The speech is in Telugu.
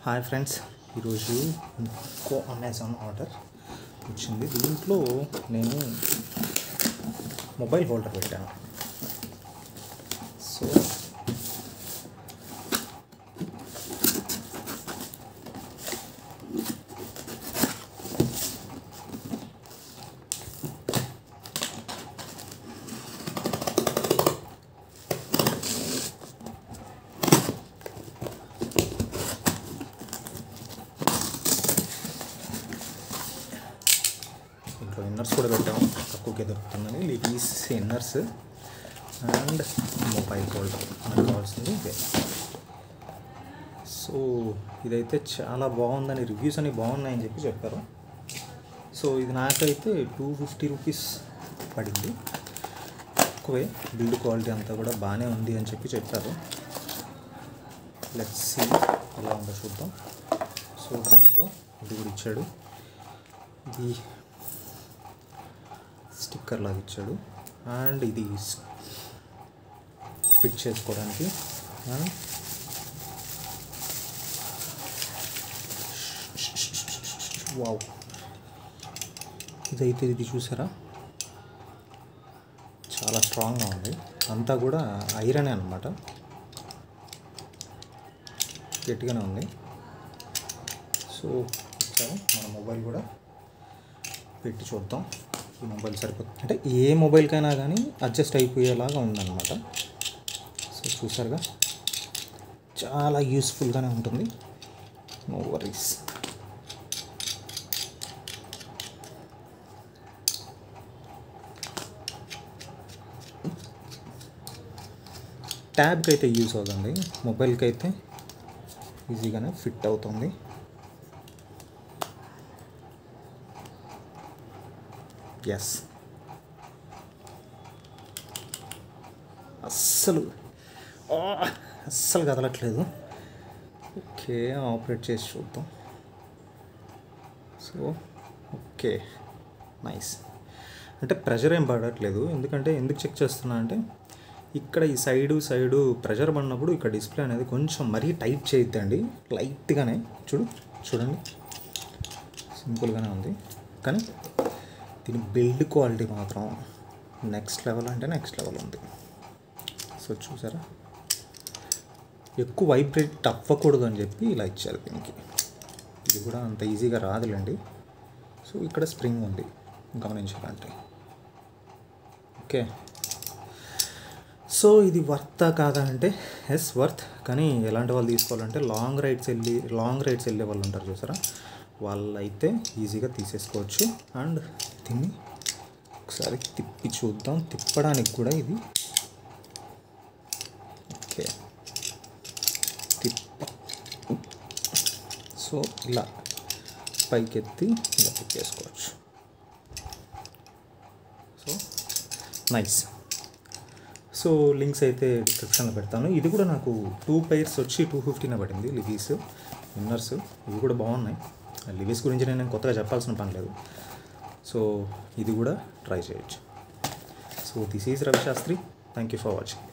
హాయ్ ఫ్రెండ్స్, ఈరోజు ఇంకో అమెజాన్ ఆర్డర్ వచ్చింది. దీంట్లో నేను మొబైల్ హోల్డర్ పెట్టాను. సో ఇంట్లో ఇన్నర్స్ కూడా పెట్టాము, తక్కువకే దొరుకుతుందని. లివీస్ ఇన్నర్స్ అండ్ మొబైల్ హోల్డర్ మనకు కావాల్సింది ఇదే. సో ఇదైతే చాలా బాగుందని, రివ్యూస్ అని బాగున్నాయని చెప్పారు. సో ఇది నాకైతే 250 రూపీస్ పడింది. తక్కువే, బిల్డ్ క్వాలిటీ అంతా కూడా బాగానే ఉంది అని చెప్పారు. లెట్స్ సీ ఎలా ఉందో చూద్దాం. సో దీంట్లో ఇది కూడా ఇచ్చాడు, ఇది స్టిక్కర్ లాగా ఇచ్చాడు అండ్ ఇది ఫిట్ చేసుకోవడానికి. వావ్, ఇదైతే ఇది చూసారా, చాలా స్ట్రాంగ్గా ఉంది. అంతా కూడా ఐరనే అన్నమాట, గట్టిగానే ఉంది. సో ఇచ్చాము, మన మొబైల్ కూడా పెట్టి చూద్దాం. ఈ మొబైల్ సరిపోతుంది అంటే ఏ మొబైల్కైనా కానీ అడ్జస్ట్ అయిపోయేలాగా ఉందన్నమాట. సో చూసారుగా, చాలా యూస్ఫుల్గానే ఉంటుంది, నో వరీస్. ట్యాబ్కి అయితే యూస్ అవుతుంది, మొబైల్కి అయితే ఈజీగానే ఫిట్ అవుతుంది. ఎస్, అస్సలు కదలట్లేదు. ఓకే, ఆపరేట్ చేసి చూద్దాం. So okay, nice. అంటే ప్రెషర్ ఏం పడట్లేదు. ఎందుకు చెక్ చేస్తున్నా అంటే, ఇక్కడ ఈ సైడు ప్రెషర్ పడినప్పుడు ఇక్కడ డిస్ప్లే అనేది కొంచెం మరీ టైట్ చేయొద్దండి, లైట్గానే చూడండి, సింపుల్గానే ఉంది. కానీ దీని బిల్డ్ క్వాలిటీ మాత్రం నెక్స్ట్ లెవెల్ అంటే నెక్స్ట్ లెవెల్ ఉంది. సో చూసారా, ఎక్కువ వైబ్రేట్ అవ్వకూడదు అని చెప్పి ఇలా ఇచ్చారు దీనికి. ఇది కూడా అంత ఈజీగా రాదులేండి. సో ఇక్కడ స్ప్రింగ్ ఉంది, గమనించాలంటే. ఓకే, సో ఇది వర్తా కాదా అంటే ఎస్ వర్త్. కానీ ఎలాంటి వాళ్ళు తీసుకోవాలంటే లాంగ్ రైడ్స్ వెళ్ళే వాళ్ళు ఉంటారు చూసారా, వాళ్ళైతే ఈజీగా తీసేసుకోవచ్చు. అండ్ దీన్ని ఒకసారి తిప్పి చూద్దాం, తిప్పడానికి కూడా ఇది ఓకే సో ఇలా పైకెత్తి ఇలా తిప్పేసుకోవచ్చు. So nice. సో లింక్స్ అయితే డిస్క్రిప్షన్లో పెడతాను. ఇది కూడా నాకు 2 పైర్స్ వచ్చి 250 పడింది, లివీస్ ఇన్నర్స్. ఇవి కూడా బాగున్నాయి. లివీస్ గురించి నేను కొత్తగా చెప్పాల్సిన పని లేదు. సో ఇది కూడా ట్రై చేయొచ్చు. So this is Ravi Shastri, thank you for watching.